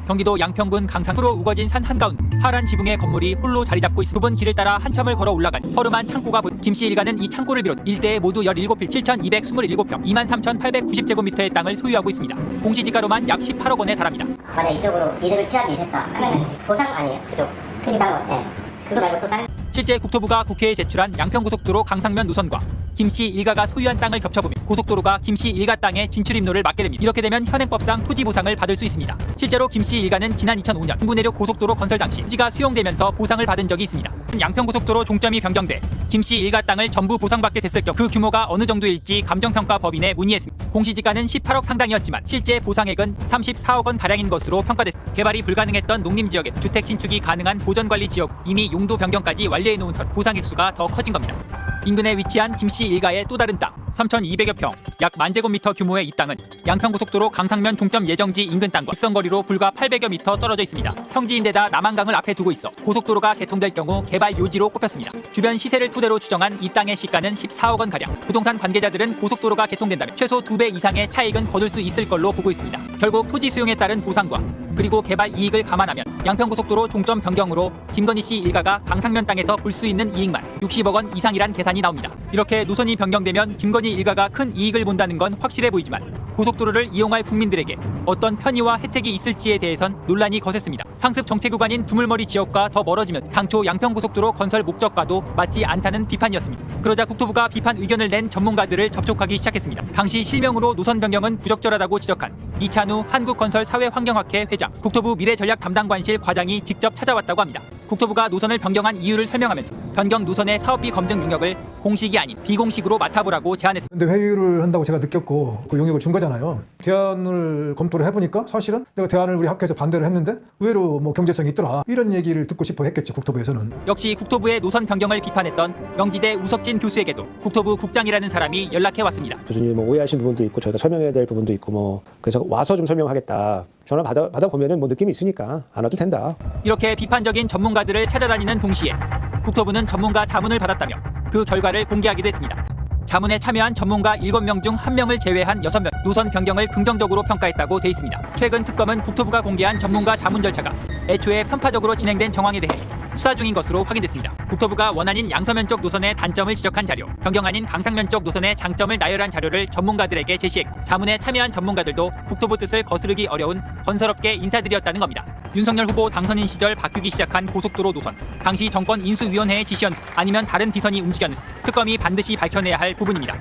경기도 양평군 강산으로 우거진 산 한가운데 파란 지붕의 건물이 홀로 자리 잡고 있습니다. 좁은 길을 따라 한참을 걸어 올라간 허름한 창고가 김씨 일가는 이 창고를 비롯 일대에 모두 17필 7,227평 23,890제곱미터의 땅을 소유하고 있습니다. 공시지가로만 약 18억 원에 달합니다. 만약 이쪽으로 이득을 취하기 했다 하면 보상 아니에요. 그쪽 특이한 거. 그거 말고 또 다른. 실제 국토부가 국회에 제출한 양평고속도로 강상면 노선과 김씨 일가가 소유한 땅을 겹쳐보면 고속도로가 김씨 일가 땅의 진출 입로를 막게 됩니다. 이렇게 되면 현행법상 토지 보상을 받을 수 있습니다. 실제로 김씨 일가는 지난 2005년 중구내륙 고속도로 건설 당시 토지가 수용되면서 보상을 받은 적이 있습니다. 양평고속도로 종점이 변경돼 김씨 일가 땅을 전부 보상받게 됐을 경우 그 규모가 어느 정도일지 감정평가법인에 문의했습니다. 공시지가는 18억 상당이었지만 실제 보상액은 34억 원 가량인 것으로 평가됐습니다. 개발이 불가능했던 농림지역에 주택 신축이 가능한 보전관리 지역 이미 용도 변경까지 완료해놓은 터 보상액수가 더 커진 겁니다. 인근에 위치한 김씨 일가의 또 다른 땅 3,200여 평, 약 10,000제곱미터 규모의 이 땅은 양평고속도로 강상면 종점 예정지 인근 땅과 직선거리로 불과 800여 미터 떨어져 있습니다. 평지인데다 남한강을 앞에 두고 있어 고속도로가 개통될 경우 개발 요지로 꼽혔습니다. 주변 시세를 토대로 추정한 이 땅의 시가는 14억 원 가량. 부동산 관계자들은 고속도로가 개통된다면 최소 2배 이상의 차익은 거둘 수 있을 걸로 보고 있습니다. 결국 토지 수용에 따른 보상과 그리고 개발 이익을 감안하면 양평고속도로 종점 변경으로 김건희 씨 일가가 강상면 땅에서 볼 수 있는 이익만 60억 원 이상이란 계산이 나옵니다. 이렇게 노선이 변경되면 김건희 일가가 큰 이익을 본다는 건 확실해 보이지만 고속도로를 이용할 국민들에게 어떤 편의와 혜택이 있을지에 대해선 논란이 거셌습니다. 상습 정체구간인 두물머리 지역과 더 멀어지면 당초 양평고속도로 건설 목적과도 맞지 않다는 비판이었습니다. 그러자 국토부가 비판 의견을 낸 전문가들을 접촉하기 시작했습니다. 당시 실명으로 노선 변경은 부적절하다고 지적한 이찬우 한국건설사회환경학회 회장, 국토부 미래전략 담당관실 과장이 직접 찾아왔다고 합니다. 국토부가 노선을 변경한 이유를 설명하면서 변경 노선의 사업비 검증 용역을 공식이 아닌 비공식으로 맡아보라고 제안했습니다. 근데 회의를 한다고 제가 느꼈고 그 용역을 준 거잖아요. 대안을 검토를 해보니까 사실은 내가 대안을 우리 학회에서 반대를 했는데 의외로 뭐 경제성이 있더라 이런 얘기를 듣고 싶어 했겠죠. 국토부에서는. 역시 국토부의 노선 변경을 비판했던 명지대 우석진 교수에게도 국토부 국장이라는 사람이 연락해왔습니다. 교수님 뭐 오해하신 부분도 있고 저희가 설명해야 될 부분도 있고 뭐 그래서 와서 좀 설명하겠다. 전화 받아보면은 뭐 느낌이 있으니까 안 와도 된다. 이렇게 비판적인 전문가들을 찾아다니는 동시에 국토부는 전문가 자문을 받았다며 그 결과를 공개하기도 했습니다. 자문에 참여한 전문가 7명 중 1명을 제외한 6명 노선 변경을 긍정적으로 평가했다고 돼 있습니다. 최근 특검은 국토부가 공개한 전문가 자문 절차가 애초에 편파적으로 진행된 정황에 대해 수사 중인 것으로 확인됐습니다. 국토부가 원안인 양서면 쪽 노선의 단점을 지적한 자료, 변경안인 강상면 쪽 노선의 장점을 나열한 자료를 전문가들에게 제시했고 자문에 참여한 전문가들도 국토부 뜻을 거스르기 어려운 건설업계 인사들이었다는 겁니다. 윤석열 후보 당선인 시절 바뀌기 시작한 고속도로 노선, 당시 정권 인수위원회의 지시였 아니면 다른 비선이 움직였는 특검이 반드시 밝혀내야 할 부분입니다.